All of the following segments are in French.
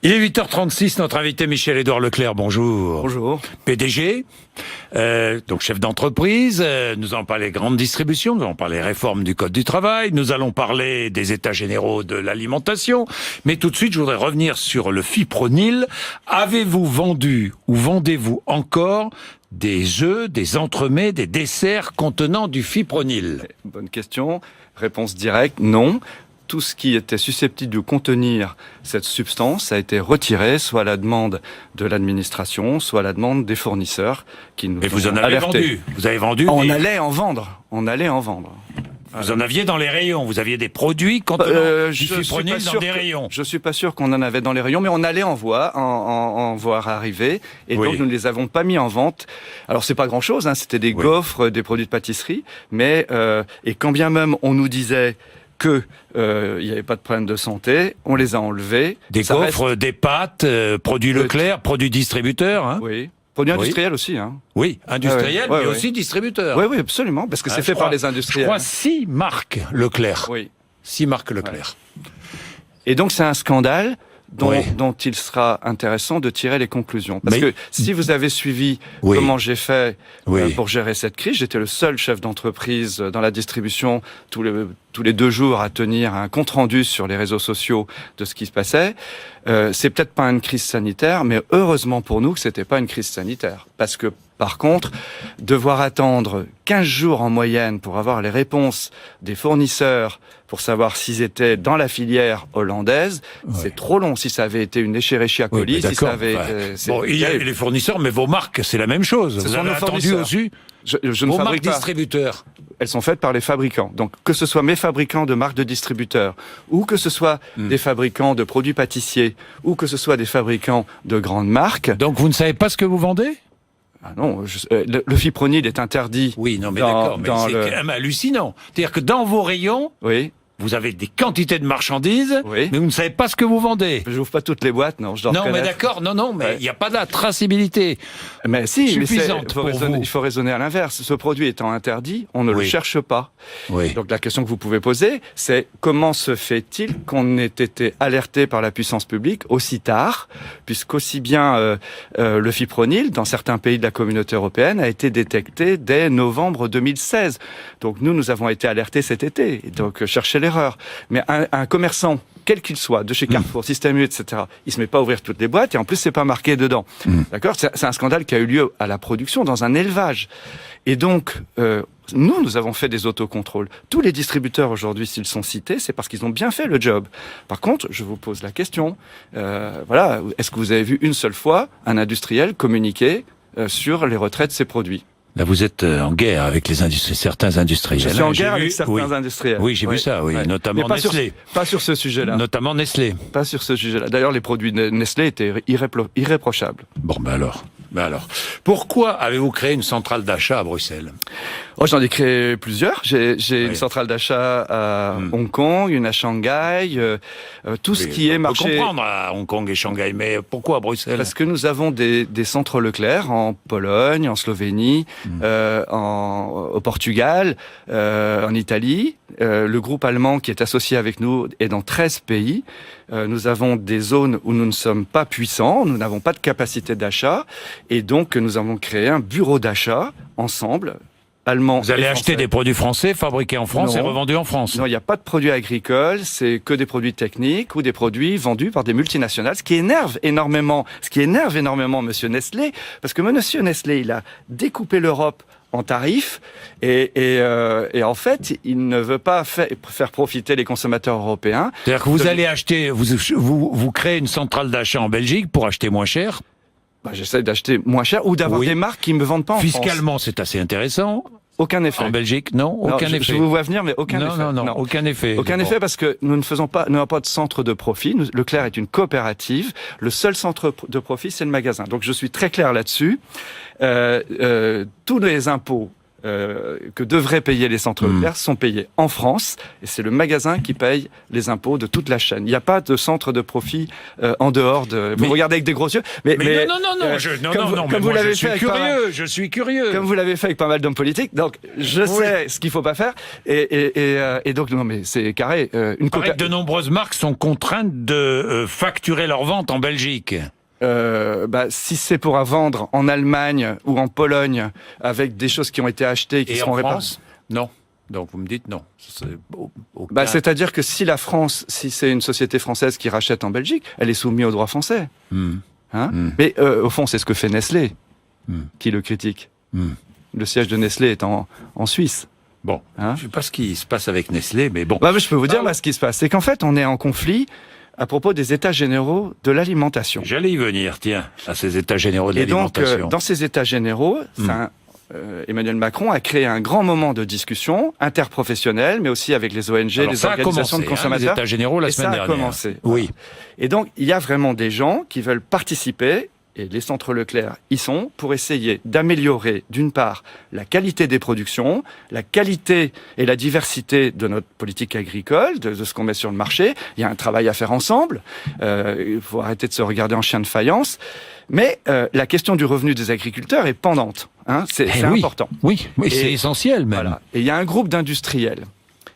Il est 8h36, notre invité Michel-Édouard Leclerc, bonjour. Bonjour. PDG, donc chef d'entreprise, nous allons parler grande distribution, nous allons parler réforme du Code du travail, nous allons parler des états généraux de l'alimentation, mais tout de suite je voudrais revenir sur le fipronil. Avez-vous vendu ou vendez-vous encore des œufs, des entremets, des desserts contenant du fipronil? Bonne question. Réponse directe, non. Tout ce qui était susceptible de contenir cette substance a été retiré, soit à la demande de l'administration, soit à la demande des fournisseurs qui nous ont alertés. Et vous en avez vendu? Vous avez vendu? On allait en vendre. On allait en vendre. Vous en aviez dans les rayons, vous aviez des produits contenant du fipronil dans des rayons. Je suis pas sûr qu'on en avait dans les rayons, mais on allait en voir arriver, et Oui. donc nous ne les avons pas mis en vente. Alors c'est pas grand-chose, hein, c'était des gaufres, des produits de pâtisserie, mais et quand bien même on nous disait que il n'y avait pas de problème de santé, on les a enlevés. Des Ça gaufres, des pâtes, produits Leclerc, produits distributeurs. Hein. Oui. Produits industriels aussi, hein. Oui, industriels, Ouais, mais ouais. aussi distributeurs. Oui, oui, absolument, parce que c'est fait par les Je industriels. crois 6 marques Leclerc. Oui. 6 marques Leclerc. Et donc c'est un scandale dont, Oui. dont il sera intéressant de tirer les conclusions. Parce Mais- que si vous avez suivi Oui. comment j'ai fait Oui. pour gérer cette crise, j'étais le seul chef d'entreprise dans la distribution tous les 2 jours à tenir un compte-rendu sur les réseaux sociaux de ce qui se passait. C'est peut-être pas une crise sanitaire, mais heureusement pour nous que c'était pas une crise sanitaire. Parce que par contre, devoir attendre 15 jours en moyenne pour avoir les réponses des fournisseurs pour savoir s'ils étaient dans la filière hollandaise, c'est trop long. Si ça avait été une Escherichia Oui, coli, mais si ça d'accord. avait... Enfin, c'est bon, il y a terrible. les fournisseurs, mais vos marques, c'est la même chose. Ce Vous sont avez nos attendu fournisseurs. aussi Je ne vos marques fabrique pas. distributeurs. Elles sont faites par les fabricants. Donc, que ce soit mes fabricants de marques de distributeurs, ou que ce soit des fabricants de produits pâtissiers, ou que ce soit des fabricants de grandes marques. Donc vous ne savez pas ce que vous vendez? Ah non, le fipronil est interdit. Oui, non, mais dans- d'accord, mais dans c'est le- quand même hallucinant. C'est-à-dire que dans vos rayons, Oui, vous avez des quantités de marchandises, Oui. mais vous ne savez pas ce que vous vendez. je n'ouvre pas toutes les boîtes, non, je dois Non, mais reconnaître. d'accord, non, mais il Ouais. n'y a pas de la traçabilité. Mais si, mais Suffisante pour vous. il faut raisonner à l'inverse. Ce produit étant interdit, on ne le Oui. cherche pas. Oui. Donc la question que vous pouvez poser, c'est comment se fait-il qu'on ait été alerté par la puissance publique aussi tard, puisqu'aussi bien le fipronil, dans certains pays de la communauté européenne, a été détecté dès novembre 2016. Donc nous avons été alertés cet été, et donc cherchez l'erreur. Mais un commerçant, quel qu'il soit, de chez Carrefour, Système U, etc., il se met pas à ouvrir toutes les boîtes, et en plus c'est pas marqué dedans. D'accord ? C'est un scandale qui a eu lieu à la production, dans un élevage. Et donc, nous avons fait des autocontrôles. Tous les distributeurs aujourd'hui, s'ils sont cités, c'est parce qu'ils ont bien fait le job. Par contre, je vous pose la question, voilà, est-ce que vous avez vu une seule fois un industriel communiquer sur les retraits de ses produits ? Là, vous êtes en guerre avec certains industriels. Je suis en J'ai guerre vu- avec certains oui. industriels. Oui, j'ai vu Ouais, ça, oui, ouais. notamment Mais pas Nestlé. Pas sur ce sujet-là. Notamment Nestlé. Pas sur ce sujet-là. D'ailleurs, les produits de Nestlé étaient irréprochables. Bon, ben alors. Pourquoi avez-vous créé une centrale d'achat à Bruxelles? Oh, j'en ai créé plusieurs. J'ai Oui. une centrale d'achat à Hong Kong, une à Shanghai, tout ce qui est On marché. peut comprendre à Hong Kong et Shanghai, mais pourquoi à Bruxelles? Parce que nous avons des centres Leclerc en Pologne, en Slovénie, au Portugal, en Italie. Le groupe allemand qui est associé avec nous est dans 13 pays. Nous avons des zones où nous ne sommes pas puissants, nous n'avons pas de capacité d'achat, et donc nous avons créé un bureau d'achat ensemble, allemand. Vous allez et acheter français. des produits français fabriqués en France Non. et revendus en France? Non, il n'y a pas de produits agricoles, c'est que des produits techniques ou des produits vendus par des multinationales, ce qui énerve énormément Monsieur Nestlé, parce que Monsieur Nestlé, il a découpé l'Europe en tarifs et en fait, il ne veut pas faire profiter les consommateurs européens. C'est-à-dire que vous allez acheter, vous créez une centrale d'achat en Belgique pour acheter moins cher? Bah, j'essaie d'acheter moins cher ou d'avoir Oui. des marques qui ne me vendent pas en France. Fiscalement, c'est assez intéressant. Aucun effet. En Belgique, non? Non, Aucun je effet. vous vois venir, mais aucun non, effet. non, aucun effet. Aucun Bon. effet parce que nous n'avons pas de centre de profit. Leclerc est une coopérative. Le seul centre de profit, c'est le magasin. Donc je suis très clair là-dessus. Tous les impôts que devraient payer les centres Leclerc sont payés en France, et c'est le magasin qui paye les impôts de toute la chaîne. Il n'y a pas de centre de profit en dehors de... Vous regardez avec des gros yeux, mais je suis curieux. Comme vous l'avez fait avec pas mal d'hommes politiques, donc je sais ce qu'il ne faut pas faire, et donc non, mais c'est carré. Il paraît que de nombreuses marques sont contraintes de facturer leurs ventes en Belgique. Si c'est pour vendre en Allemagne ou en Pologne avec des choses qui ont été achetées et qui seront réparées. Non. Donc vous me dites non. C'est-à-dire que si c'est une société française qui rachète en Belgique, elle est soumise au droit français. Mais au fond, c'est ce que fait Nestlé, qui le critique. Le siège de Nestlé est en Suisse. Bon, je ne sais pas ce qui se passe avec Nestlé, mais bon. Je peux vous dire ce qui se passe. C'est qu'en fait, on est en conflit à propos des États généraux de l'alimentation. J'allais y venir, tiens, à ces États généraux de l'alimentation. Et donc, dans ces États généraux, Emmanuel Macron a créé un grand moment de discussion interprofessionnelle, mais aussi avec les ONG, les organisations de consommateurs. Les États généraux la semaine dernière. Ça a commencé. Oui. Et donc, il y a vraiment des gens qui veulent participer, et les centres Leclerc y sont, pour essayer d'améliorer, d'une part, la qualité des productions, la qualité et la diversité de notre politique agricole, de ce qu'on met sur le marché. Il y a un travail à faire ensemble. Il faut arrêter de se regarder en chien de faïence. Mais la question du revenu des agriculteurs est pendante. C'est important. Oui, c'est essentiel même. Voilà. Et il y a un groupe d'industriels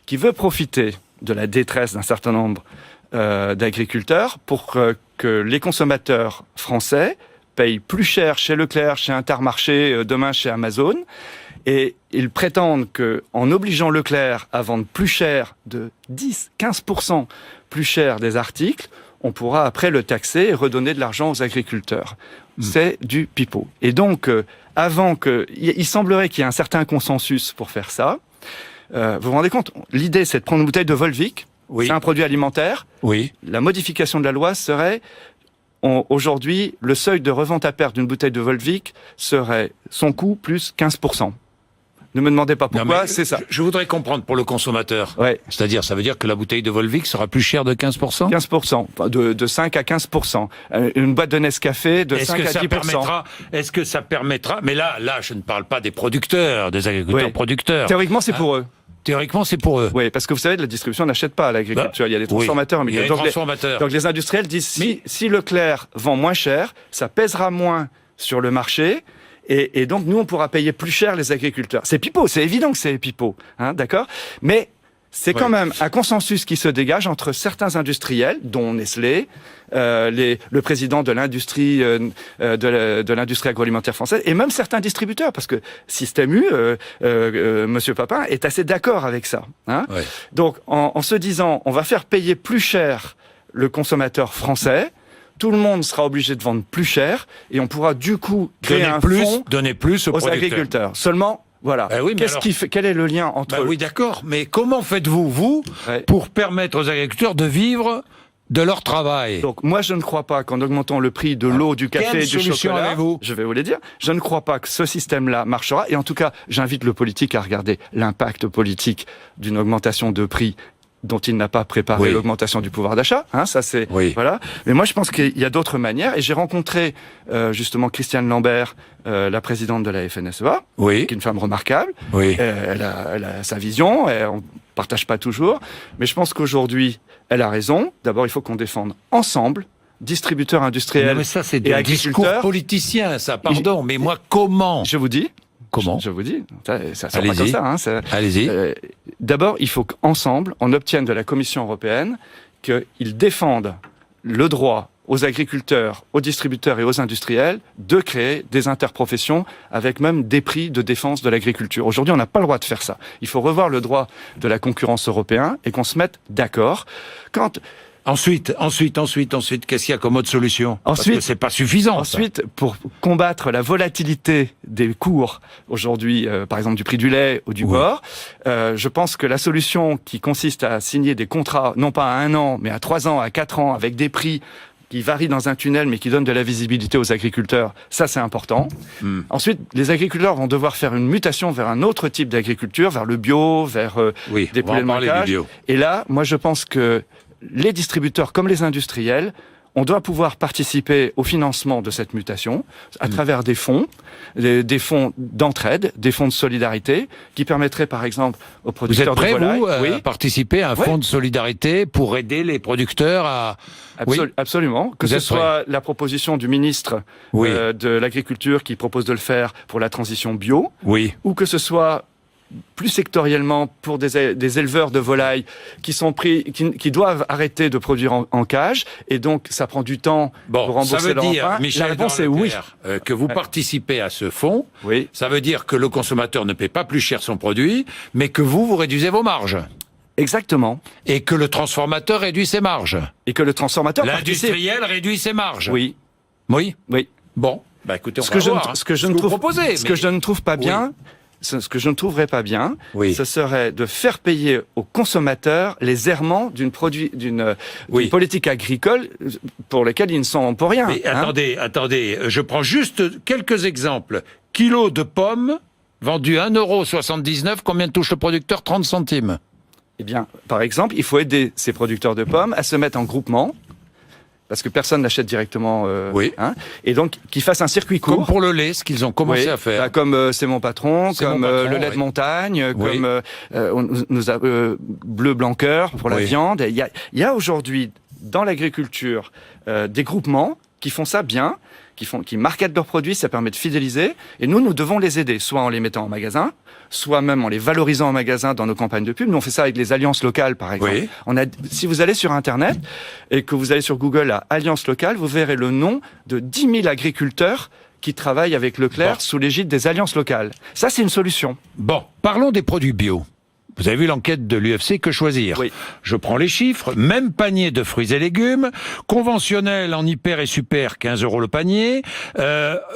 qui veut profiter de la détresse d'un certain nombre d'agriculteurs pour que les consommateurs français payent plus cher chez Leclerc, chez Intermarché, demain chez Amazon. Et ils prétendent qu'en obligeant Leclerc à vendre plus cher, de 10-15% plus cher des articles, on pourra après le taxer et redonner de l'argent aux agriculteurs. C'est du pipeau. Et donc, il semblerait qu'il y ait un certain consensus pour faire ça. Vous vous rendez compte, l'idée c'est de prendre une bouteille de Volvic, c'est un produit alimentaire. Oui. La modification de la loi serait... Aujourd'hui, le seuil de revente à perte d'une bouteille de Volvic serait son coût plus 15%. Ne me demandez pas pourquoi, c'est ça. Je voudrais comprendre pour le consommateur. Ouais. C'est-à-dire, ça veut dire que la bouteille de Volvic sera plus chère de 15% ? 15%, de 5 à 15%. Une boîte de Nescafé de 5 à 10%. Est-ce que ça permettra... Mais là, je ne parle pas des producteurs, des agriculteurs producteurs. Théoriquement, c'est pour eux. Théoriquement, c'est pour eux. Oui, parce que vous savez, la distribution n'achète pas à l'agriculture. Il y a des transformateurs. Il y a des transformateurs. Donc les industriels disent, si Leclerc vend moins cher, ça pèsera moins sur le marché. Et donc, nous, on pourra payer plus cher les agriculteurs. C'est pipeau, c'est évident que c'est pipeau. D'accord ? Mais c'est quand même un consensus qui se dégage entre certains industriels, dont Nestlé, le président de l'industrie de l'industrie agroalimentaire française, et même certains distributeurs, parce que Système U, Monsieur Papin, est assez d'accord avec ça. Donc, en se disant, on va faire payer plus cher le consommateur français, tout le monde sera obligé de vendre plus cher, et on pourra du coup créer donner plus aux agriculteurs. Seulement, voilà. Quel est le lien entre... Oui, d'accord, mais comment faites-vous, pour permettre aux agriculteurs de vivre de leur travail? Donc moi, je ne crois pas qu'en augmentant le prix de l'eau, du café et du chocolat, avez-vous je vais vous les dire, je ne crois pas que ce système-là marchera, et en tout cas, j'invite le politique à regarder l'impact politique d'une augmentation de prix dont il n'a pas préparé l'augmentation du pouvoir d'achat, ça c'est voilà. Mais moi je pense qu'il y a d'autres manières, et j'ai rencontré justement Christiane Lambert, la présidente de la FNSEA, qui est une femme remarquable. Elle a sa vision, on partage pas toujours, mais je pense qu'aujourd'hui elle a raison. D'abord, il faut qu'on défende ensemble distributeurs industriels et agriculteurs. Mais ça c'est des discours politiciens, ça. Pardon, mais moi comment ? Je vous dis. Comment ? Je vous dis, ça sort pas comme ça. Allez-y. D'abord, il faut qu'ensemble, on obtienne de la Commission européenne qu'ils défendent le droit aux agriculteurs, aux distributeurs et aux industriels de créer des interprofessions avec même des prix de défense de l'agriculture. Aujourd'hui, on n'a pas le droit de faire ça. Il faut revoir le droit de la concurrence européen et qu'on se mette d'accord. Ensuite, qu'est-ce qu'il y a comme autre solution ? Parce que c'est pas suffisant. Ensuite, pour combattre la volatilité des cours, aujourd'hui, par exemple du prix du lait ou du porc, je pense que la solution qui consiste à signer des contrats, non pas à 1 an, mais à 3 ans, à 4 ans, avec des prix qui varient dans un tunnel, mais qui donnent de la visibilité aux agriculteurs, ça c'est important. Ensuite, les agriculteurs vont devoir faire une mutation vers un autre type d'agriculture, vers le bio, vers des poulets de montage. Et là, moi je pense que les distributeurs comme les industriels on doit pouvoir participer au financement de cette mutation à travers des fonds d'entraide, des fonds de solidarité, qui permettraient par exemple aux producteurs de volailles... Vous êtes prêt, volailles, vous, à participer à un fonds de solidarité pour aider les producteurs à... Absolument. Que ce soit la proposition du ministre de l'Agriculture qui propose de le faire pour la transition bio, ou que ce soit plus sectoriellement pour des éleveurs de volailles qui doivent arrêter de produire en cage, et donc ça prend du temps pour rembourser leur emprunt. Michel, la réponse est oui. Que vous participez à ce fonds, ça veut dire que le consommateur ne paie pas plus cher son produit, mais que vous réduisez vos marges. Exactement. Et que le transformateur réduit ses marges. Et que le transformateur L'industriel réduit ses marges. Oui. Oui. Oui. Bon, écoutez, on ce va voir. Ce que je ne trouve pas bien, ce que je ne trouverais pas bien, ce serait de faire payer aux consommateurs les errements d'une politique agricole pour lesquels ils ne sont pour rien. Mais attendez, je prends juste quelques exemples. Kilo de pommes vendu 1,79 €, combien touche le producteur? 30 centimes. Eh bien, par exemple, il faut aider ces producteurs de pommes à se mettre en groupement, parce que personne n'achète directement, et donc qu'ils fassent un circuit court. Comme pour le lait, ce qu'ils ont commencé à faire. Comme C'est mon patron, le lait de montagne, comme Bleu Blanc Cœur pour la viande. Il y a aujourd'hui dans l'agriculture des groupements qui font ça bien, qui marketent leurs produits, ça permet de fidéliser, et nous devons les aider, soit en les mettant en magasin, soit même en les valorisant en magasin dans nos campagnes de pub. Nous, on fait ça avec les alliances locales, par exemple. Si vous allez sur Internet et que vous allez sur Google à Alliance locale, vous verrez le nom de 10 000 agriculteurs qui travaillent avec Leclerc sous l'égide des alliances locales. Ça, c'est une solution. Bon, parlons des produits bio. Vous avez vu l'enquête de l'UFC Que Choisir. Je prends les chiffres. Même panier de fruits et légumes. Conventionnel en hyper et super, 15 € le panier.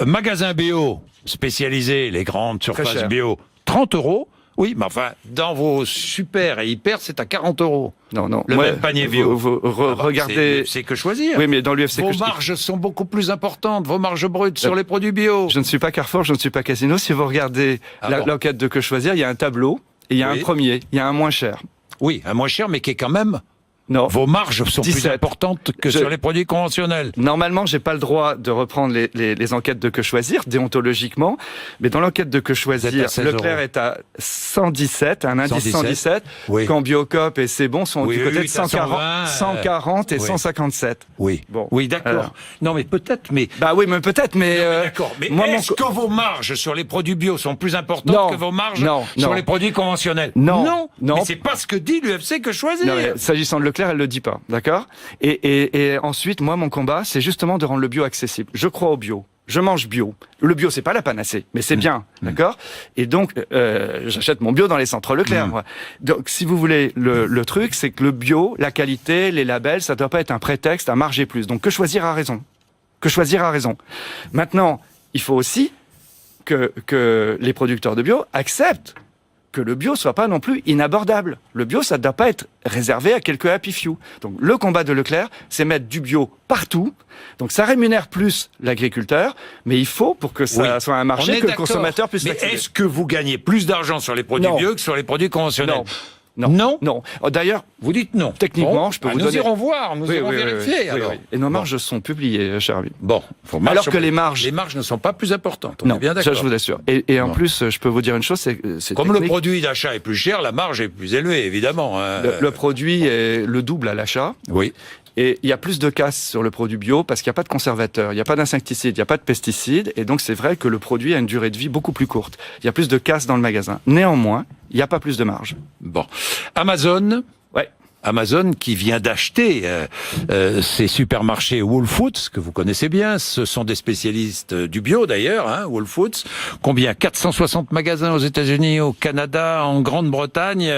Magasin bio spécialisé, les grandes surfaces bio, 30 €. Oui, mais enfin, dans vos super et hyper, c'est à 40 €. Non. Le même panier bio. Regardez. C'est Que Choisir. Oui, mais dans l'UFC vos marges sont beaucoup plus importantes, vos marges brutes sur les produits bio. Je ne suis pas Carrefour, je ne suis pas Casino. Si vous regardez l'enquête de Que Choisir, il y a un tableau. Et il y a un premier, il y a un moins cher. Oui, un moins cher, mais qui est quand même... Non. Vos marges sont 17. plus importantes que sur les produits conventionnels. Normalement, j'ai pas le droit de reprendre les enquêtes de Que Choisir, déontologiquement. Mais dans l'enquête de Que Choisir, Leclerc est à 117, un indice 117. Quand Biocop et C'est Bon sont du côté de 140 et 157. Oui. Bon. Oui, d'accord. Non, mais peut-être, mais... mais peut-être, mais... d'accord. Mais est-ce que vos marges sur les produits bio sont plus importantes que vos marges sur les produits conventionnels? Non. Mais c'est pas ce que dit l'UFC Que Choisir. Non, s'agissant de Leclerc, elle le dit pas, d'accord ? Et ensuite, moi, mon combat, c'est justement de rendre le bio accessible. Je crois au bio. Je mange bio. Le bio, c'est pas la panacée, mais c'est bien, d'accord ? Et donc, j'achète mon bio dans les centres Leclerc, moi. Donc, si vous voulez, le truc, c'est que le bio, la qualité, les labels, ça doit pas être un prétexte à marger plus. Donc, Que Choisir a raison. Que Choisir a raison. Maintenant, il faut aussi que les producteurs de bio acceptent que le bio soit pas non plus inabordable. Le bio, ça ne doit pas être réservé à quelques happy few. Donc, le combat de Leclerc, c'est mettre du bio partout. Donc, ça rémunère plus l'agriculteur, mais il faut, pour que ça soit un marché, que le consommateur puisse l'accéder. Mais est-ce que vous gagnez plus d'argent sur les produits bio que sur les produits conventionnels? Non. D'ailleurs, vous dites non. Techniquement, je peux vous donner... Nous irons voir, nous irons vérifier. Alors. Et nos marges sont publiées, cher ami. Bon. Alors que les marges ne sont pas plus importantes. On est bien d'accord. Ça, je vous assure. Et en plus, je peux vous dire une chose, c'est comme technique. Le produit d'achat est plus cher, la marge est plus élevée, évidemment. Le produit est le double à l'achat. Oui. Et il y a plus de casse sur le produit bio parce qu'il n'y a pas de conservateur, il n'y a pas d'insecticides, il n'y a pas de pesticides. Et donc, c'est vrai que le produit a une durée de vie beaucoup plus courte. Il y a plus de casse dans le magasin. Néanmoins, il n'y a pas plus de marge. Bon. Amazon. Amazon qui vient d'acheter ces supermarchés Whole Foods, que vous connaissez bien, ce sont des spécialistes du bio d'ailleurs, Whole Foods. Combien? 460 magasins aux États-Unis, au Canada, en Grande-Bretagne.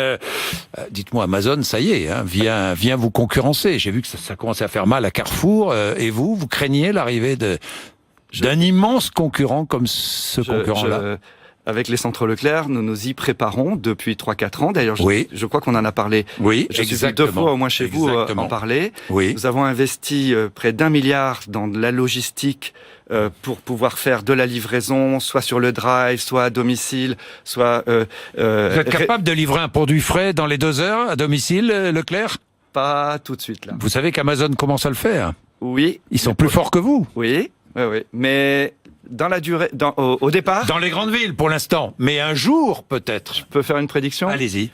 Dites-moi, Amazon, ça y est, vient vous concurrencer. J'ai vu que ça commençait à faire mal à Carrefour. Et vous craignez l'arrivée d'un immense concurrent comme ce concurrent-là? Avec les centres Leclerc, nous nous y préparons depuis 3-4 ans. D'ailleurs, je crois qu'on en a parlé. Oui, je suis venu 2 fois au moins chez vous en parler. Oui. Nous avons investi près d'1 milliard dans la logistique pour pouvoir faire de la livraison, soit sur le drive, soit à domicile, soit... vous êtes capable de livrer un produit frais dans les 2 heures à domicile, Leclerc? Pas tout de suite, là. Vous savez qu'Amazon commence à le faire? Oui. Ils sont plus forts que vous. Oui, oui. Mais dans la durée, au départ... Dans les grandes villes, pour l'instant. Mais un jour, peut-être. Je peux faire une prédiction ? Allez-y.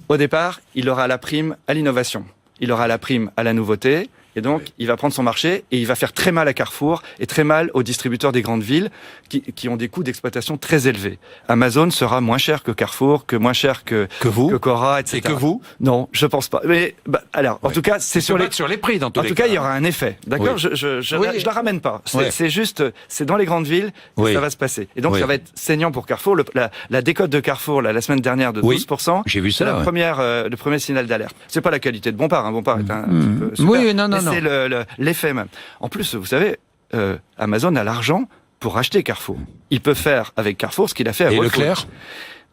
Au départ, il aura la prime à l'innovation. Il aura la prime à la nouveauté. Et donc, il va prendre son marché et il va faire très mal à Carrefour et très mal aux distributeurs des grandes villes qui ont des coûts d'exploitation très élevés. Amazon sera moins cher que Carrefour, moins cher que vous, que Cora, etc. Et que vous ? Non, je pense pas. Mais alors, en tout cas, c'est sur les prix dans tous les cas. En tout cas, il y aura un effet. D'accord ? Oui. Je la ramène pas. Oui. C'est juste, c'est dans les grandes villes que ça va se passer. Et donc, ça va être saignant pour Carrefour. La décote de Carrefour, la semaine dernière, de 12%. J'ai vu ça. C'est le premier signal d'alerte. C'est pas la qualité de Bompard. Bompard est un petit peu super. Oui, non. C'est l'effet même. En plus, vous savez, Amazon a l'argent pour acheter Carrefour. Il peut faire avec Carrefour ce qu'il a fait avec Leclerc ?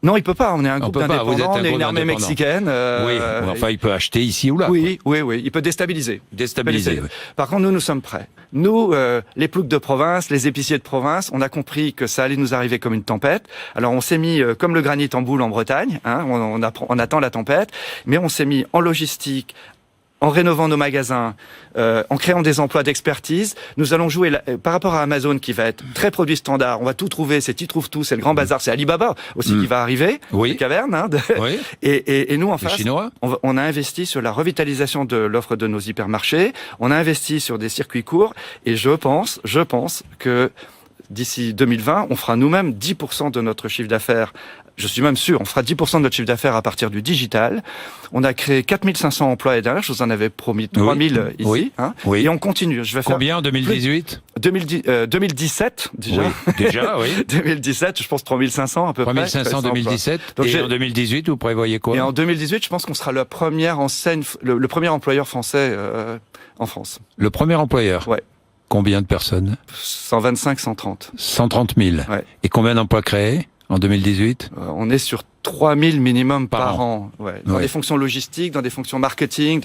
Non, il peut pas. On est un groupe d'indépendants, on est une armée indépendant. mexicaine. Oui, enfin, il peut acheter ici ou là. Oui. Il peut déstabiliser. Oui. Par contre, nous sommes prêts. Nous, les ploucs de province, les épiciers de province, on a compris que ça allait nous arriver comme une tempête. Alors, on s'est mis comme le granit en boule en Bretagne. On attend la tempête, mais on s'est mis en logistique, en rénovant nos magasins, en créant des emplois d'expertise. Nous allons jouer par rapport à Amazon qui va être très produit standard. On va tout trouver, c'est T'y trouves tout, c'est le grand bazar, c'est Alibaba aussi qui va arriver, les cavernes. Et nous en face, on a investi sur la revitalisation de l'offre de nos hypermarchés. On a investi sur des circuits courts et je pense que d'ici 2020, on fera nous-mêmes 10% de notre chiffre d'affaires. Je suis même sûr, on fera 10% de notre chiffre d'affaires à partir du digital. On a créé 4500 emplois et derrière, je vous en avais promis 3000 ici. Et on continue. Je vais Combien en 2018 2017, déjà. Oui, déjà, oui. 2017, je pense 3500 à peu 3500 près. 2017. Donc et en 2018, vous prévoyez quoi ? Et en 2018, je pense qu'on sera le premier employeur français en France. Le premier employeur ? Ouais. Combien de personnes ? 125, 130. 130 000. Ouais. Et combien d'emplois créés en 2018 ? On est sur 3000 minimum par an. Dans des fonctions logistiques, dans des fonctions marketing.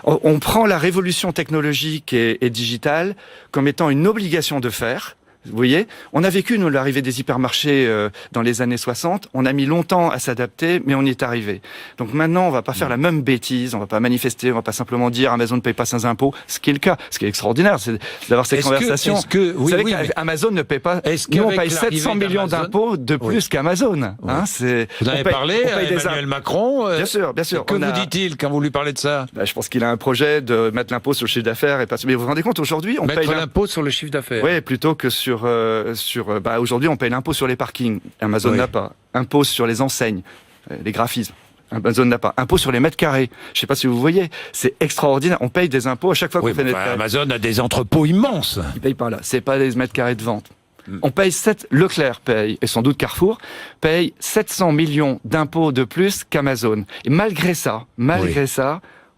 On prend la révolution technologique et digitale comme étant une obligation de faire. Vous voyez, on a vécu, nous, l'arrivée des hypermarchés dans les années 60. On a mis longtemps à s'adapter, mais on y est arrivé. Donc maintenant, on va pas faire la même bêtise. On va pas manifester. On va pas simplement dire Amazon ne paye pas ses impôts. Ce qui est le cas. Ce qui est extraordinaire, c'est d'avoir ces conversations. Vous savez qu'Amazon ne paye pas. Nous, on paye 700 millions d'impôts de plus qu'Amazon. Vous en avez parlé à Emmanuel Macron. Bien sûr. Que vous dit-il quand vous lui parlez de ça ? Je pense qu'il a un projet de mettre l'impôt sur le chiffre d'affaires. Mais vous vous rendez compte, aujourd'hui, on paye l'impôt sur le chiffre d'affaires. Oui, plutôt que aujourd'hui, on paye l'impôt sur les parkings. Amazon n'a pas. Impôt sur les enseignes, les graphismes. Amazon n'a pas. Impôt sur les mètres carrés. Je sais pas si vous voyez. C'est extraordinaire. On paye des impôts à chaque fois qu'on fait des mètres carrés. Amazon a des entrepôts immenses. Ils payent pas là. C'est pas des mètres carrés de vente. On paye Leclerc paye, et sans doute Carrefour, paye 700 millions d'impôts de plus qu'Amazon. Et malgré ça,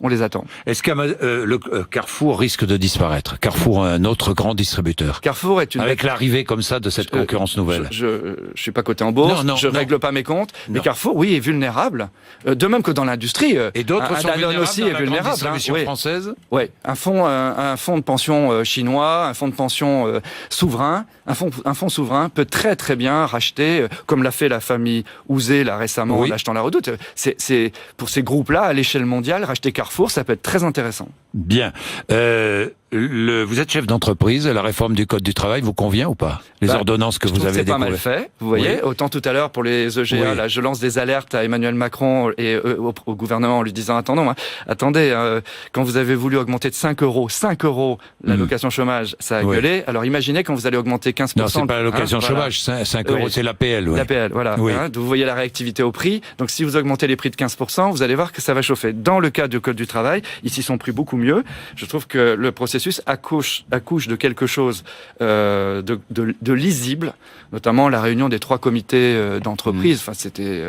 on les attend. Est-ce que Carrefour risque de disparaître ? Carrefour, un autre grand distributeur. Carrefour est avec l'arrivée comme ça de cette concurrence nouvelle. Je suis pas coté en bourse, je règle pas mes comptes. Mais Carrefour, oui, est vulnérable. De même que dans l'industrie. Et d'autres sont vulnérables aussi dans est la vulnérable. grande distribution française. Oui, un fonds de pension chinois, un fonds de pension souverain, un fonds souverain peut très très bien racheter, comme l'a fait la famille Ouzé là récemment en achetant la Redoute. C'est pour ces groupes-là à l'échelle mondiale, racheter Carrefour, ça peut être très intéressant. Bien. Vous êtes chef d'entreprise, la réforme du Code du travail vous convient ou pas ? Les ordonnances que vous avez déposées. C'est pas mal fait, vous voyez. Autant tout à l'heure pour les EGA, là, je lance des alertes à Emmanuel Macron et au gouvernement en lui disant attendez, quand vous avez voulu augmenter de 5 euros l'allocation chômage, ça a gueulé. Alors imaginez quand vous allez augmenter 15%. Non, c'est pas l'allocation chômage, 5 euros, c'est l'APL. L'APL, voilà. Vous voyez la réactivité au prix. Donc si vous augmentez les prix de 15%, vous allez voir que ça va chauffer. Dans le cas du Code du travail, ils s'y sont pris beaucoup mieux. Je trouve que le processus accouche de quelque chose de lisible, notamment la réunion des 3 comités d'entreprise. Enfin, c'était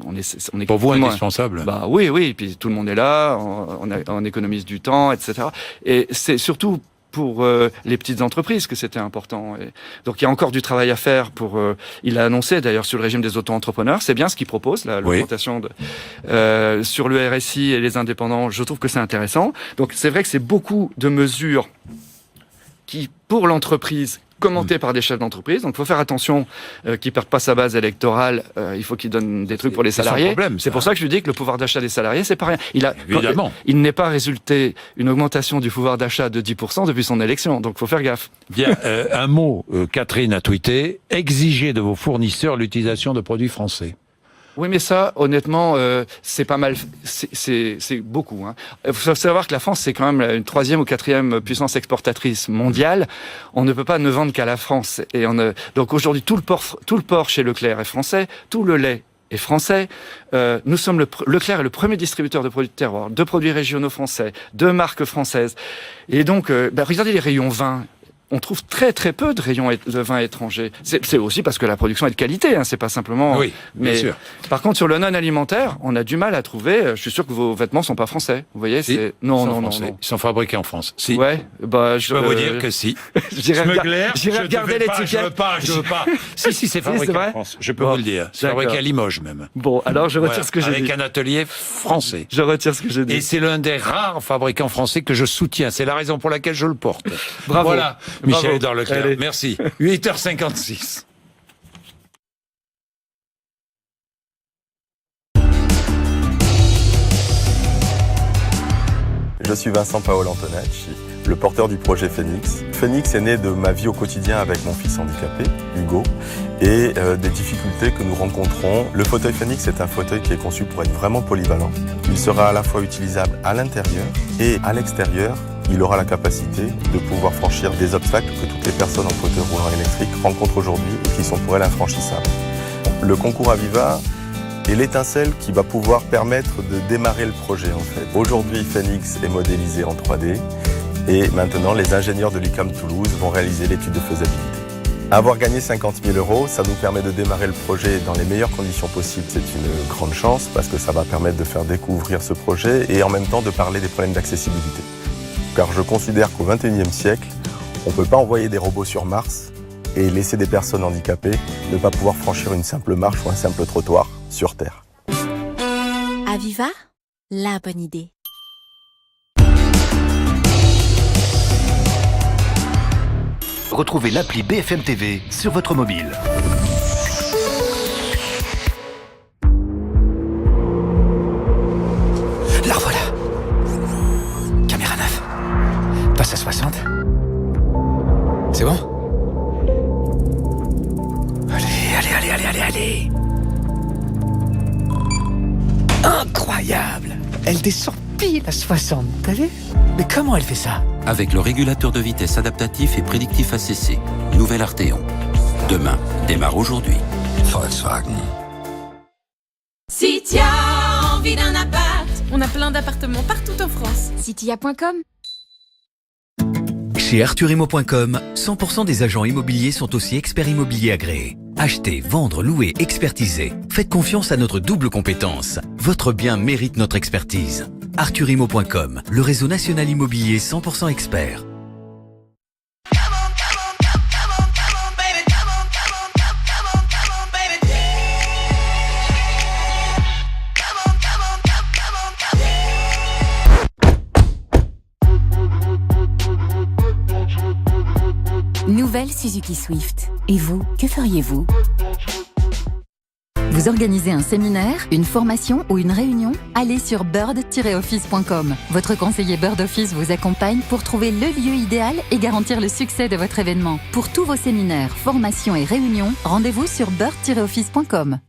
on est pour vous indispensable. Oui, et puis tout le monde est là, on économise du temps, etc. Et c'est surtout pour les petites entreprises que c'était important. Et donc il y a encore du travail à faire pour. Il a annoncé d'ailleurs sur le régime des auto-entrepreneurs, c'est bien ce qu'il propose, l'augmentation sur le RSI et les indépendants. Je trouve que c'est intéressant. Donc c'est vrai que c'est beaucoup de mesures qui, pour l'entreprise, commenté par des chefs d'entreprise. Donc, il faut faire attention qu'il ne perde pas sa base électorale. Il faut qu'il donne des trucs pour les salariés. C'est pour ça que je lui dis que le pouvoir d'achat des salariés, c'est pas rien. Évidemment. Il n'est pas résulté une augmentation du pouvoir d'achat de 10% depuis son élection. Donc, il faut faire gaffe. Bien, un mot, Catherine a tweeté, exigez de vos fournisseurs l'utilisation de produits français. Oui, mais ça, honnêtement, c'est pas mal. C'est beaucoup. Il faut savoir que la France, c'est quand même une 3e ou 4e puissance exportatrice mondiale. On ne peut pas ne vendre qu'à la France. Donc aujourd'hui, tout le porc chez Leclerc est français, tout le lait est français. Nous sommes Leclerc est le premier distributeur de produits de terroir, de produits régionaux français, de marques françaises. Et donc, regardez les rayons vin. On trouve très très peu de rayons de vin étrangers. C'est aussi parce que la production est de qualité, c'est pas simplement... Oui, bien sûr. Par contre, sur le non-alimentaire, on a du mal à trouver... Je suis sûr que vos vêtements sont pas français. Vous voyez, si, non. Ils sont fabriqués en France. Si. Ouais, je peux vous dire que si. J'irai regarder l'étiquette. Je veux pas. Si, c'est fabriqué en France. Je peux vous le dire. C'est fabriqué à Limoges même. Bon, alors je retire ce que j'ai dit. Avec un atelier français. Je retire ce que j'ai dit. Et c'est l'un des rares fabricants français que je soutiens. C'est la raison pour laquelle je le porte. Bravo. Voilà. Michel-Édouard Leclerc, Allez. merci. 8h56. Je suis Vincent Paolo Antonacci, le porteur du projet Phoenix. Phoenix est né de ma vie au quotidien avec mon fils handicapé, Hugo, et des difficultés que nous rencontrons. Le fauteuil Phoenix est un fauteuil qui est conçu pour être vraiment polyvalent. Il sera à la fois utilisable à l'intérieur et à l'extérieur. Il aura la capacité de pouvoir franchir des obstacles que toutes les personnes en fauteuil roulant électrique rencontrent aujourd'hui et qui sont pour elles infranchissables. Le concours Aviva est l'étincelle qui va pouvoir permettre de démarrer le projet en fait. Aujourd'hui, Phoenix est modélisé en 3D et maintenant les ingénieurs de l'UQAM Toulouse vont réaliser l'étude de faisabilité. Avoir gagné 50 000 €, ça nous permet de démarrer le projet dans les meilleures conditions possibles. C'est une grande chance parce que ça va permettre de faire découvrir ce projet et en même temps de parler des problèmes d'accessibilité. Car je considère qu'au XXIe siècle, on ne peut pas envoyer des robots sur Mars et laisser des personnes handicapées ne pas pouvoir franchir une simple marche ou un simple trottoir sur Terre. Aviva, la bonne idée. Retrouvez l'appli BFM TV sur votre mobile. La voilà. Caméra 9. Passe à 60. C'est bon ? Allez. Incroyable. Elle descend pile à 60, t'as vu ? Mais comment elle fait ça ? Avec le régulateur de vitesse adaptatif et prédictif ACC, nouvelle Arteon. Demain démarre aujourd'hui. Volkswagen. Citia, envie d'un appart. On a plein d'appartements partout en France. Citia.com. Chez ArthurImmo.com, 100% des agents immobiliers sont aussi experts immobiliers agréés. Achetez, vendre, louer, expertiser. Faites confiance à notre double compétence. Votre bien mérite notre expertise. ArthurImmo.com, le réseau national immobilier 100% expert. Nouvelle Suzuki Swift. Et vous, que feriez-vous ? Vous organisez un séminaire, une formation ou une réunion ? Allez sur bird-office.com. Votre conseiller Bird Office vous accompagne pour trouver le lieu idéal et garantir le succès de votre événement. Pour tous vos séminaires, formations et réunions, rendez-vous sur bird-office.com.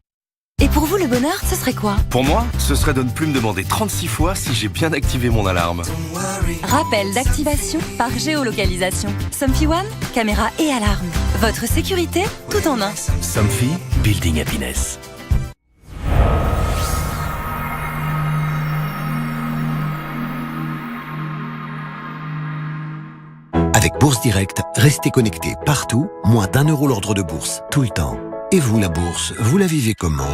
Et pour vous, le bonheur, ce serait quoi ? Pour moi, ce serait de ne plus me demander 36 fois si j'ai bien activé mon alarme. Rappel d'activation par géolocalisation. Somfy One, caméra et alarme. Votre sécurité, tout en un. Somfy, Building Happiness. Avec Bourse Direct, restez connectés partout, moins d'1 € l'ordre de bourse, tout le temps. Et vous, la bourse, vous la vivez comment ?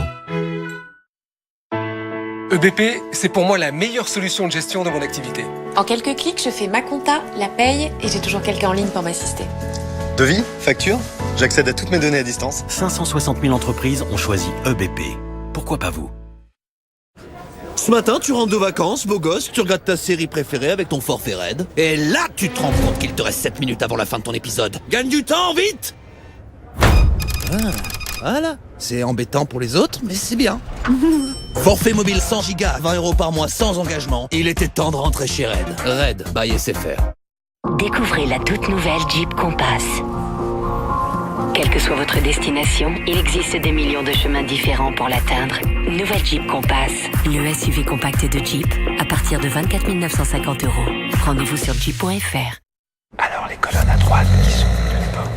EBP, c'est pour moi la meilleure solution de gestion de mon activité. En quelques clics, je fais ma compta, la paye et j'ai toujours quelqu'un en ligne pour m'assister. Devis, facture, j'accède à toutes mes données à distance. 560 000 entreprises ont choisi EBP. Pourquoi pas vous ? Ce matin, tu rentres de vacances, beau gosse, tu regardes ta série préférée avec ton forfait raid. Et là, tu te rends compte qu'il te reste 7 minutes avant la fin de ton épisode. Gagne du temps, vite! Voilà. C'est embêtant pour les autres, mais c'est bien. Forfait mobile 100 Go, 20 € par mois sans engagement. Il était temps de rentrer chez Red. Red by SFR. Découvrez la toute nouvelle Jeep Compass. Quelle que soit votre destination, il existe des millions de chemins différents pour l'atteindre. Nouvelle Jeep Compass. Le SUV compacté de Jeep à partir de 24 950 €. Rendez-vous sur jeep.fr. Alors les colonnes à droite qui sont de l'époque.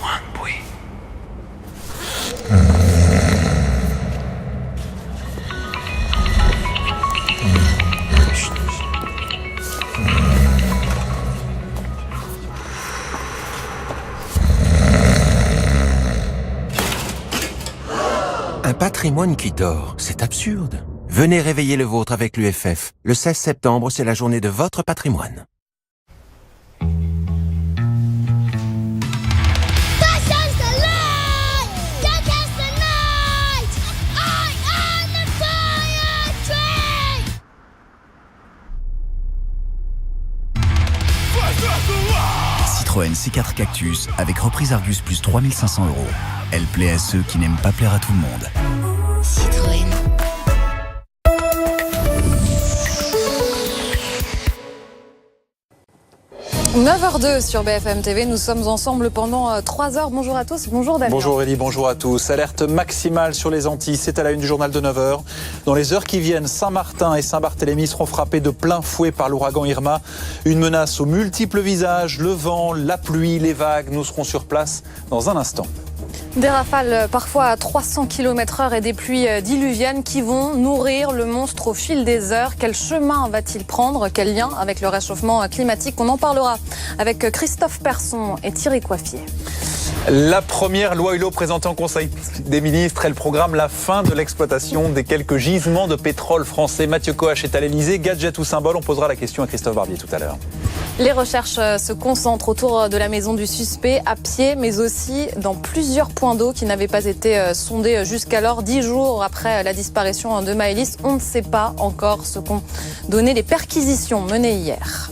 Moins de bruit. Un patrimoine qui dort, c'est absurde. Venez réveiller le vôtre avec l'UFF. Le 16 septembre, c'est la journée de votre patrimoine. Citroën C4 Cactus avec reprise Argus plus 3500 €. Elle plaît à ceux qui n'aiment pas plaire à tout le monde. Citroën. – 9h02 sur BFM TV, nous sommes ensemble pendant 3 heures. Bonjour à tous, bonjour Damien. Bonjour Elie, bonjour à tous. Alerte maximale sur les Antilles, c'est à la une du journal de 9h. Dans les heures qui viennent, Saint-Martin et Saint-Barthélemy seront frappés de plein fouet par l'ouragan Irma. Une menace aux multiples visages, le vent, la pluie, les vagues. Nous serons sur place dans un instant. Des rafales parfois à 300 km/h et des pluies diluviennes qui vont nourrir le monstre au fil des heures. Quel chemin va-t-il prendre? Quel lien avec le réchauffement climatique? On en parlera avec Christophe Persson et Thierry Coiffier. La première loi Hulot présentée en Conseil des ministres, elle programme la fin de l'exploitation des quelques gisements de pétrole français. Mathieu Coach est à l'Elysée. Gadget ou symbole? On posera la question à Christophe Barbier tout à l'heure. Les recherches se concentrent autour de la maison du suspect, à pied, mais aussi dans plusieurs points d'eau qui n'avaient pas été sondés jusqu'alors. 10 jours après la disparition de Maëlys, on ne sait pas encore ce qu'ont donné les perquisitions menées hier.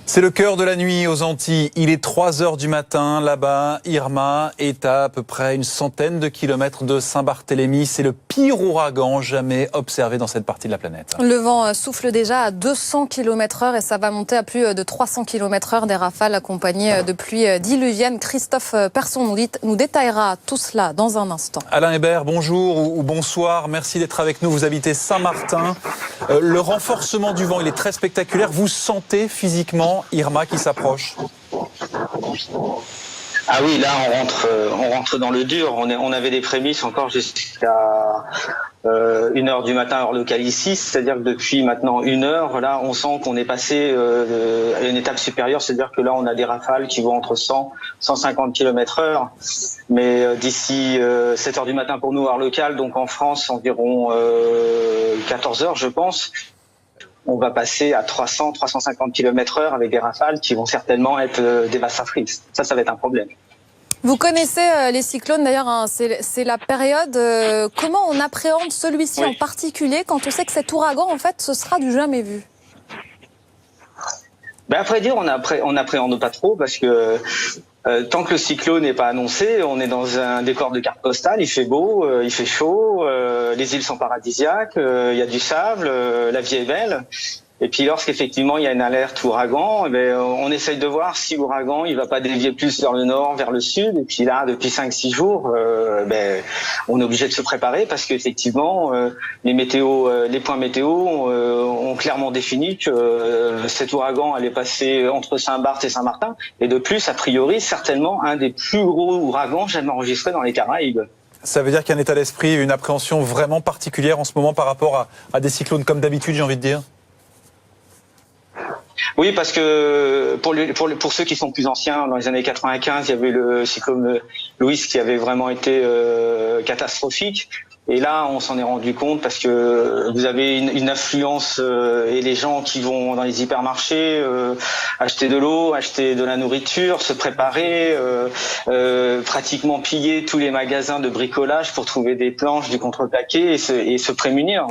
C'est le cœur de la nuit aux Antilles. Il est 3h du matin. Là-bas, Irma est à peu près une centaine de kilomètres de Saint-Barthélemy. C'est le pire ouragan jamais observé dans cette partie de la planète. Le vent souffle déjà à 200 km/h et ça va monter à plus de 300 km/h. Des rafales accompagnées de pluies diluviennes. Christophe Persson nous détaillera tout cela dans un instant. Alain Hébert, bonjour ou bonsoir. Merci d'être avec nous. Vous habitez Saint-Martin. Le renforcement du vent, il est très spectaculaire. Vous sentez physiquement Irma qui s'approche? Ah oui, là on rentre dans le dur. On avait des prémices encore jusqu'à 1h du matin heure locale ici, c'est-à-dire que depuis maintenant 1 heure, là on sent qu'on est passé à une étape supérieure, c'est-à-dire que là on a des rafales qui vont entre 100 150 km/h, mais d'ici 7h du matin pour nous heure locale, donc en France environ 14h je pense. On va passer à 300-350 km/h avec des rafales qui vont certainement être dévastatrices. Ça va être un problème. Vous connaissez les cyclones d'ailleurs, hein, c'est la période. Comment on appréhende celui-ci en particulier quand on sait que cet ouragan, en fait, ce sera du jamais vu? À vrai dire, on n'appréhende pas trop parce que tant que le cyclone n'est pas annoncé, on est dans un décor de carte postale, il fait beau, il fait chaud, les îles sont paradisiaques, il y a du sable, la vie est belle. Et puis lorsqu'effectivement il y a une alerte ouragan, on essaye de voir si l'ouragan il va pas dévier plus vers le nord, vers le sud. Et puis là, depuis 5-6 jours, on est obligé de se préparer parce qu'effectivement les points météo ont clairement défini que cet ouragan allait passer entre Saint-Barth et Saint-Martin. Et de plus, a priori, certainement un des plus gros ouragans jamais enregistrés dans les Caraïbes. Ça veut dire qu'il y a un état d'esprit, une appréhension vraiment particulière en ce moment par rapport à des cyclones comme d'habitude, j'ai envie de dire? Oui, parce que pour ceux qui sont plus anciens, dans les années 95, il y avait le cyclone Louis qui avait vraiment été catastrophique. Et là, on s'en est rendu compte parce que vous avez une affluence et les gens qui vont dans les hypermarchés acheter de l'eau, acheter de la nourriture, se préparer, pratiquement piller tous les magasins de bricolage pour trouver des planches, du contreplaqué et se prémunir.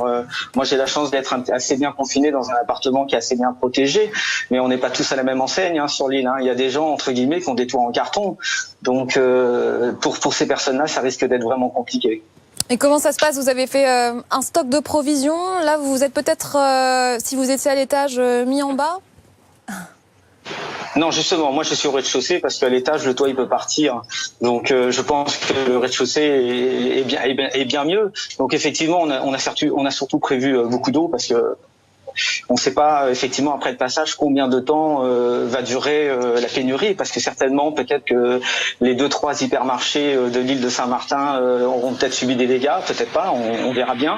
Moi, j'ai la chance d'être assez bien confiné dans un appartement qui est assez bien protégé, mais on n'est pas tous à la même enseigne sur l'île. Il y a des gens, entre guillemets, qui ont des toits en carton. Donc, pour ces personnes-là, ça risque d'être vraiment compliqué. Et comment ça se passe? Vous avez fait un stock de provisions. Là, vous êtes peut-être, si vous étiez à l'étage, mis en bas? Non, justement, moi je suis au rez-de-chaussée parce qu'à l'étage, le toit il peut partir. Donc je pense que le rez-de-chaussée est bien mieux. Donc effectivement, on a surtout prévu beaucoup d'eau parce que on ne sait pas effectivement après le passage combien de temps va durer la pénurie, parce que certainement peut-être que les 2-3 hypermarchés de l'île de Saint-Martin auront peut-être subi des dégâts, peut-être pas, on verra bien.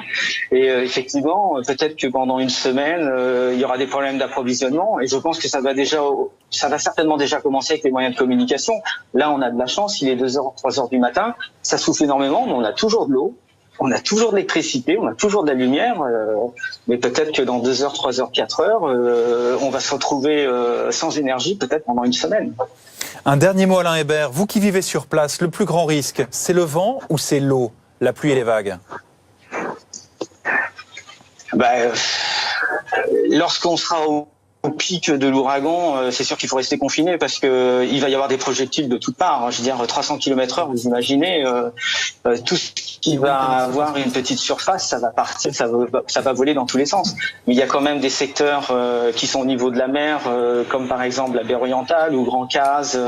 Et effectivement, peut-être que pendant une semaine, il y aura des problèmes d'approvisionnement. Et je pense que ça va certainement déjà commencer avec les moyens de communication. Là, on a de la chance, il est 2h, 3h du matin, ça souffle énormément, mais on a toujours de l'eau. On a toujours de l'électricité, on a toujours de la lumière, mais peut-être que dans 2h, 3h, 4h, on va se retrouver sans énergie, peut-être pendant une semaine. Un dernier mot, Alain Hébert. Vous qui vivez sur place, le plus grand risque, c'est le vent ou c'est l'eau, la pluie et les vagues? Lorsqu'on sera au pic de l'ouragan, c'est sûr qu'il faut rester confiné parce que il va y avoir des projectiles de toutes parts. Je veux dire 300 km/h, vous imaginez, tout ce qui va avoir une petite surface, ça va partir, ça va voler dans tous les sens. Mais il y a quand même des secteurs qui sont au niveau de la mer, comme par exemple la baie orientale ou Grand Case,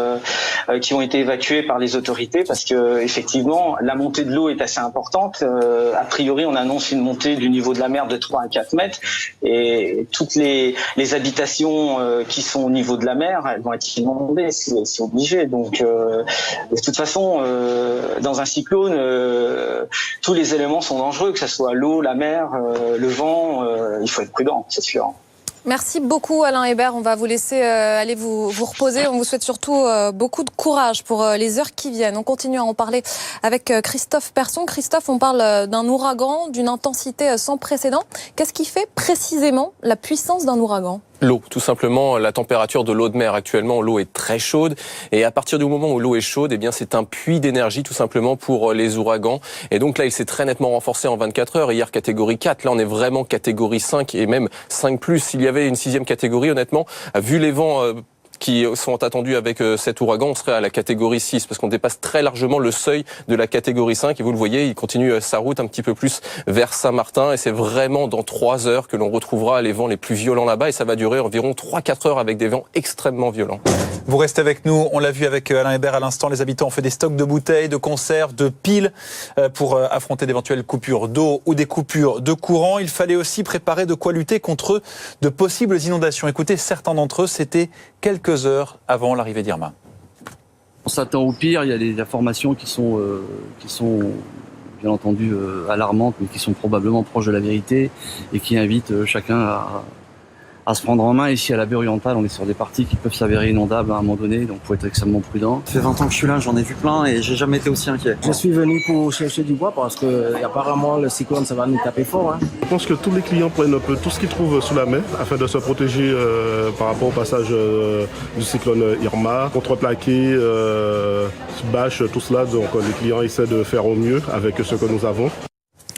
qui ont été évacués par les autorités parce que effectivement la montée de l'eau est assez importante. A priori, on annonce une montée du niveau de la mer de 3 à 4 mètres et toutes les habitations qui sont au niveau de la mer, elles vont être inondées, c'est obligé. Donc, de toute façon, dans un cyclone, tous les éléments sont dangereux, que ce soit l'eau, la mer, le vent. Il faut être prudent, c'est sûr. Merci beaucoup Alain Hébert, on va vous laisser aller vous reposer. On vous souhaite surtout beaucoup de courage pour les heures qui viennent. On continue à en parler avec Christophe Persson. Christophe, on parle d'un ouragan d'une intensité sans précédent. Qu'est-ce qui fait précisément la puissance d'un ouragan ? L'eau, tout simplement, la température de l'eau de mer actuellement, l'eau est très chaude et à partir du moment où l'eau est chaude, eh bien c'est un puits d'énergie tout simplement pour les ouragans et donc là il s'est très nettement renforcé en 24 heures, hier catégorie 4, là on est vraiment catégorie 5 et même 5+, s'il y avait une 6e catégorie honnêtement, vu les vents qui sont attendus avec cet ouragan, on serait à la catégorie 6 parce qu'on dépasse très largement le seuil de la catégorie 5 et vous le voyez, il continue sa route un petit peu plus vers Saint-Martin et c'est vraiment dans 3 heures que l'on retrouvera les vents les plus violents là-bas et ça va durer environ 3-4 heures avec des vents extrêmement violents. Vous restez avec nous, on l'a vu avec Alain Hébert à l'instant, les habitants ont fait des stocks de bouteilles, de conserves, de piles pour affronter d'éventuelles coupures d'eau ou des coupures de courant. Il fallait aussi préparer de quoi lutter contre de possibles inondations. Écoutez, certains d'entre eux, c'était quelques heures avant l'arrivée d'Irma. On s'attend au pire, il y a des informations qui sont bien entendu alarmantes, mais qui sont probablement proches de la vérité et qui invitent chacun à se prendre en main. Ici à la baie orientale, on est sur des parties qui peuvent s'avérer inondables à un moment donné, donc il faut être extrêmement prudent. Ça fait 20 ans que je suis là, j'en ai vu plein et j'ai jamais été aussi inquiet. Je suis venu pour chercher du bois parce que apparemment le cyclone ça va nous taper fort. Hein. Je pense que tous les clients prennent un peu tout ce qu'ils trouvent sous la mer afin de se protéger par rapport au passage du cyclone Irma, contreplaqué, bâche, tout cela. Donc les clients essaient de faire au mieux avec ce que nous avons.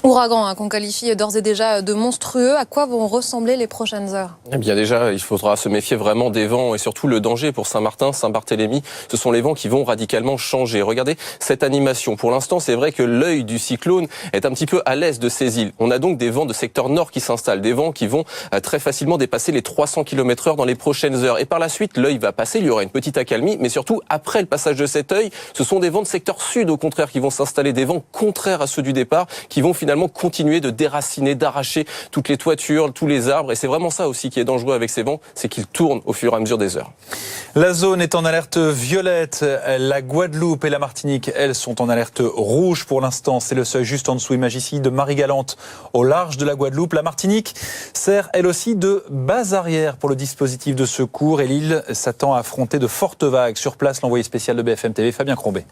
Ouragan qu'on qualifie d'ores et déjà de monstrueux. À quoi vont ressembler les prochaines heures ? Eh bien déjà, il faudra se méfier vraiment des vents et surtout le danger pour Saint-Martin, Saint-Barthélemy. Ce sont les vents qui vont radicalement changer. Regardez cette animation. Pour l'instant, c'est vrai que l'œil du cyclone est un petit peu à l'est de ces îles. On a donc des vents de secteur nord qui s'installent, des vents qui vont très facilement dépasser les 300 km/h dans les prochaines heures. Et par la suite, l'œil va passer, il y aura une petite accalmie, mais surtout après le passage de cet œil, ce sont des vents de secteur sud au contraire qui vont s'installer, des vents contraires à ceux du départ, qui vont finalement continuer de déraciner, d'arracher toutes les toitures, tous les arbres. Et c'est vraiment ça aussi qui est dangereux avec ces vents, c'est qu'ils tournent au fur et à mesure des heures. La zone est en alerte violette. La Guadeloupe et la Martinique, elles, sont en alerte rouge pour l'instant. C'est le seuil juste en dessous, image ici, de Marie-Galante au large de la Guadeloupe. La Martinique sert, elle aussi, de base arrière pour le dispositif de secours et l'île s'attend à affronter de fortes vagues. Sur place, l'envoyé spécial de BFM TV, Fabien Crombé.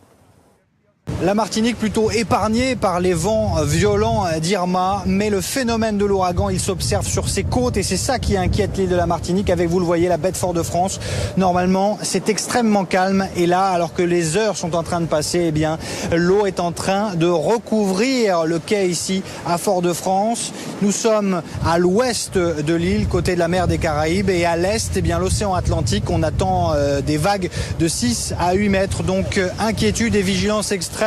La Martinique plutôt épargnée par les vents violents d'Irma, mais le phénomène de l'ouragan, il s'observe sur ses côtes et c'est ça qui inquiète l'île de la Martinique. Avec, vous le voyez, la baie de Fort-de-France. Normalement, c'est extrêmement calme et là, alors que les heures sont en train de passer, eh bien, l'eau est en train de recouvrir le quai ici à Fort-de-France. Nous sommes à l'ouest de l'île, côté de la mer des Caraïbes, et à l'est, eh bien, l'océan Atlantique. On attend des vagues de 6 à 8 mètres. Donc, inquiétude et vigilance extrême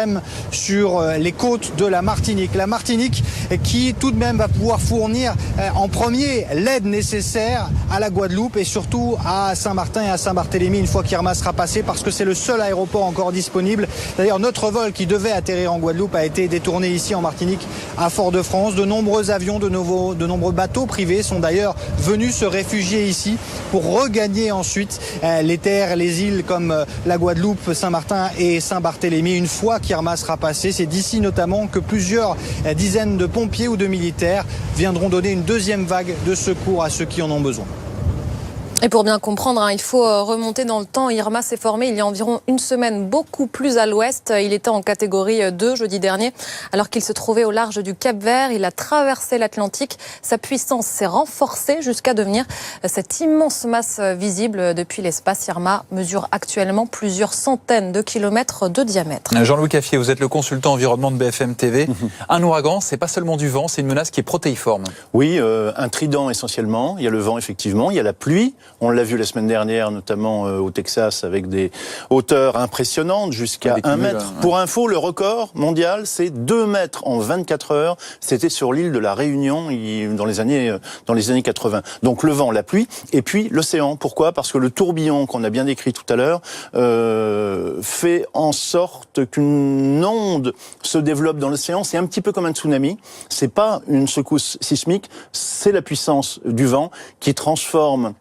sur les côtes de la Martinique. La Martinique qui tout de même va pouvoir fournir en premier l'aide nécessaire à la Guadeloupe et surtout à Saint-Martin et à Saint-Barthélemy une fois qu'Irma sera passé, parce que c'est le seul aéroport encore disponible. D'ailleurs, notre vol qui devait atterrir en Guadeloupe a été détourné ici en Martinique à Fort-de-France. De nombreux avions, de nombreux bateaux privés sont d'ailleurs venus se réfugier ici pour regagner ensuite les terres, les îles comme la Guadeloupe, Saint-Martin et Saint-Barthélemy une fois qu'Irma sera passé. C'est d'ici notamment que plusieurs dizaines de pompiers ou de militaires viendront donner une deuxième vague de secours à ceux qui en ont besoin. Et pour bien comprendre, il faut remonter dans le temps. Irma s'est formé il y a environ une semaine, beaucoup plus à l'ouest. Il était en catégorie 2 jeudi dernier, alors qu'il se trouvait au large du Cap-Vert. Il a traversé l'Atlantique. Sa puissance s'est renforcée jusqu'à devenir cette immense masse visible depuis l'espace. Irma mesure actuellement plusieurs centaines de kilomètres de diamètre. Jean-Louis Caffier, vous êtes le consultant environnement de BFM TV. Un ouragan, c'est pas seulement du vent, c'est une menace qui est protéiforme. Oui, un trident essentiellement. Il y a le vent effectivement, il y a la pluie. On l'a vu la semaine dernière, notamment au Texas, avec des hauteurs impressionnantes, jusqu'à 1 mètre. Ouais. Pour info, le record mondial, c'est 2 mètres en 24 heures. C'était sur l'île de la Réunion dans les années 80. Donc le vent, la pluie, et puis l'océan. Pourquoi ? Parce que le tourbillon qu'on a bien décrit tout à l'heure fait en sorte qu'une onde se développe dans l'océan. C'est un petit peu comme un tsunami. C'est pas une secousse sismique, c'est la puissance du vent qui transforme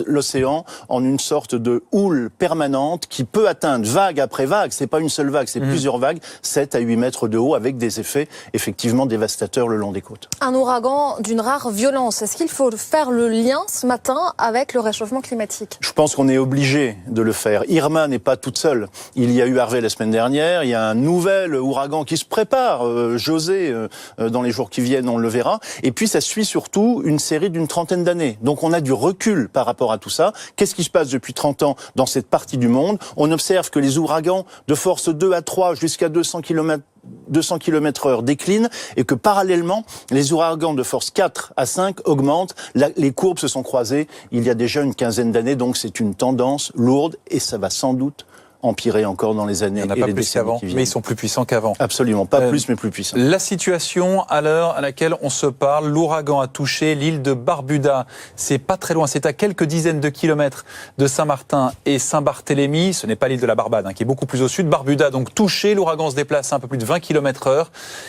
l'océan en une sorte de houle permanente qui peut atteindre vague après vague. C'est pas une seule vague, c'est plusieurs vagues, 7 à 8 mètres de haut, avec des effets effectivement dévastateurs le long des côtes. Un ouragan d'une rare violence. Est-ce qu'il faut faire le lien ce matin avec le réchauffement climatique ? Je pense qu'on est obligé de le faire. Irma n'est pas toute seule. Il y a eu Harvey la semaine dernière, il y a un nouvel ouragan qui se prépare, José, dans les jours qui viennent, on le verra. Et puis ça suit surtout une série d'une trentaine d'années. Donc on a du recul par rapport à tout ça. Qu'est-ce qui se passe depuis 30 ans dans cette partie du monde ? On observe que les ouragans de force 2 à 3 jusqu'à 200 km/h déclinent et que parallèlement, les ouragans de force 4 à 5 augmentent. Les courbes se sont croisées il y a déjà une quinzaine d'années, donc c'est une tendance lourde et ça va sans doute empirer encore dans les années et les décennies qui viennent. Il n'y en a pas plus qu'avant, mais ils sont plus puissants qu'avant. Absolument, pas plus, mais plus puissants. La situation à l'heure à laquelle on se parle, l'ouragan a touché l'île de Barbuda. C'est pas très loin, c'est à quelques dizaines de kilomètres de Saint-Martin et Saint-Barthélemy. Ce n'est pas l'île de la Barbade, qui est beaucoup plus au sud. Barbuda, donc touché, l'ouragan se déplace à un peu plus de 20 km/h.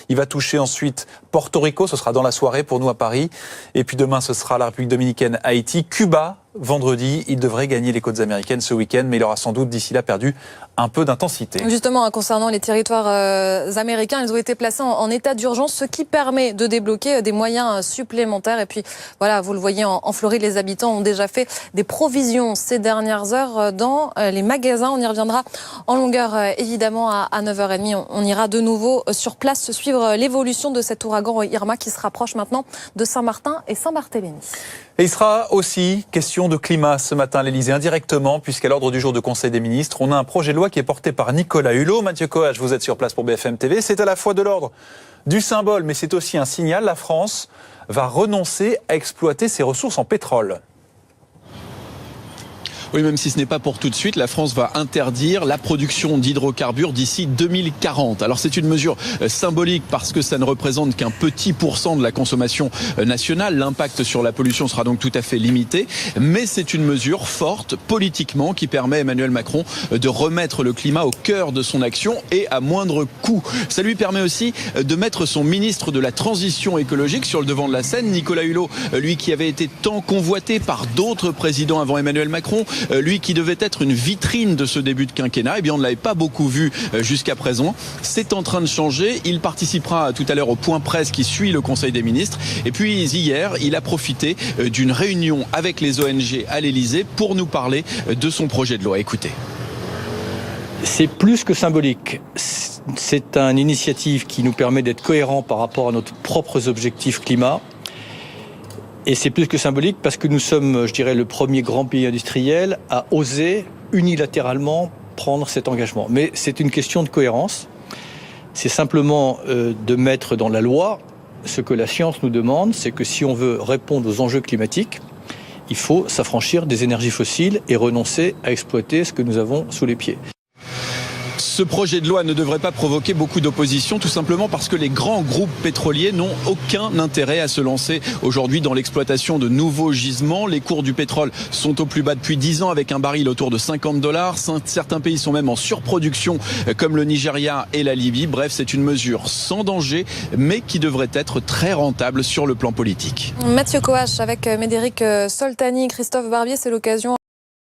Il va toucher ensuite Porto Rico, ce sera dans la soirée pour nous à Paris. Et puis demain, ce sera la République dominicaine, Haïti, Cuba. Vendredi, il devrait gagner les côtes américaines ce week-end, mais il aura sans doute d'ici là perdu un peu d'intensité. Justement, concernant les territoires américains, ils ont été placés en état d'urgence, ce qui permet de débloquer des moyens supplémentaires. Et puis, voilà, vous le voyez, en Floride, les habitants ont déjà fait des provisions ces dernières heures dans les magasins. On y reviendra en longueur, évidemment, à 9h30. On ira de nouveau sur place suivre l'évolution de cet ouragan Irma qui se rapproche maintenant de Saint-Martin et Saint-Barthélemy. Et il sera aussi question de climat ce matin à l'Élysée, indirectement, puisqu'à l'ordre du jour du Conseil des ministres, on a un projet de loi qui est porté par Nicolas Hulot. Mathieu Coach, vous êtes sur place pour BFM TV. C'est à la fois de l'ordre du symbole, mais c'est aussi un signal. La France va renoncer à exploiter ses ressources en pétrole. Oui, même si ce n'est pas pour tout de suite, la France va interdire la production d'hydrocarbures d'ici 2040. Alors c'est une mesure symbolique parce que ça ne représente qu'un petit pourcent de la consommation nationale. L'impact sur la pollution sera donc tout à fait limité. Mais c'est une mesure forte politiquement qui permet à Emmanuel Macron de remettre le climat au cœur de son action et à moindre coût. Ça lui permet aussi de mettre son ministre de la Transition écologique sur le devant de la scène. Nicolas Hulot, lui qui avait été tant convoité par d'autres présidents avant Emmanuel Macron, lui qui devait être une vitrine de ce début de quinquennat, eh bien on ne l'avait pas beaucoup vu jusqu'à présent. C'est en train de changer. Il participera tout à l'heure au point presse qui suit le Conseil des ministres. Et puis hier, il a profité d'une réunion avec les ONG à l'Élysée pour nous parler de son projet de loi. Écoutez. C'est plus que symbolique. C'est une initiative qui nous permet d'être cohérents par rapport à nos propres objectifs climat. Et c'est plus que symbolique parce que nous sommes, je dirais, le premier grand pays industriel à oser unilatéralement prendre cet engagement. Mais c'est une question de cohérence. C'est simplement de mettre dans la loi ce que la science nous demande, c'est que si on veut répondre aux enjeux climatiques, il faut s'affranchir des énergies fossiles et renoncer à exploiter ce que nous avons sous les pieds. Ce projet de loi ne devrait pas provoquer beaucoup d'opposition, tout simplement parce que les grands groupes pétroliers n'ont aucun intérêt à se lancer aujourd'hui dans l'exploitation de nouveaux gisements. Les cours du pétrole sont au plus bas depuis 10 ans avec un baril autour de $50. Certains pays sont même en surproduction comme le Nigeria et la Libye. Bref, c'est une mesure sans danger, mais qui devrait être très rentable sur le plan politique. Mathieu Coache avec Médéric Soltani, Christophe Barbier, c'est l'occasion